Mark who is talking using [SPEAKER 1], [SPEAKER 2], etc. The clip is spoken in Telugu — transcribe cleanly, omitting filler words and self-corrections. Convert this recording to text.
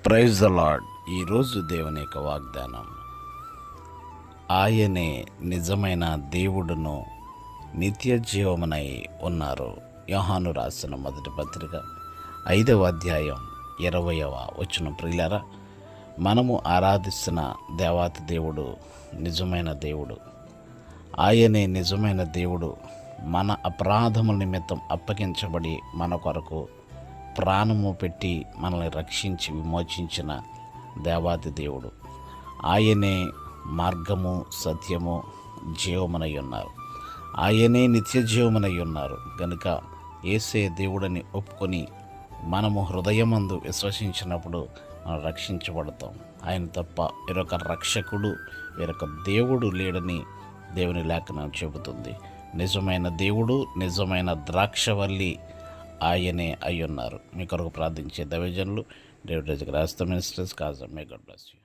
[SPEAKER 1] Praise the lord. ఈరోజు దేవుని యొక్క వాగ్దానం, ఆయనే నిజమైన దేవుడును నిత్య జీవమునై ఉన్నారు. యోహాను రాసిన మొదటి పత్రిక 5వ అధ్యాయం 20వ వచనం. ప్రియులారా, మనము ఆరాధిస్తున్న దేవాతి దేవుడు నిజమైన దేవుడు. ఆయనే నిజమైన దేవుడు. మన అపరాధముల నిమిత్తం అప్పగించబడి మన కొరకు ప్రాణము పెట్టి మనల్ని రక్షించి విమోచించిన దేవాది దేవుడు. ఆయనే మార్గము, సత్యము, జీవమునై ఉన్నారు. ఆయనే నిత్య జీవమునై ఉన్నారు. కనుక యేసే దేవుడని ఒప్పుకొని మనము హృదయమందు విశ్వసించినప్పుడు మనం రక్షించబడతాం. ఆయన తప్ప వేరొక రక్షకుడు, వేరొక దేవుడు లేడని దేవుని లేఖనం చెబుతుంది. నిజమైన దేవుడు, నిజమైన ద్రాక్షవల్లి ఆయనే అయ్యున్నారు. మీ కొరకు ప్రార్థించే దైవజనులు డేవిడ్ రాస్తా మినిస్టర్స్ కాజా. May God bless you.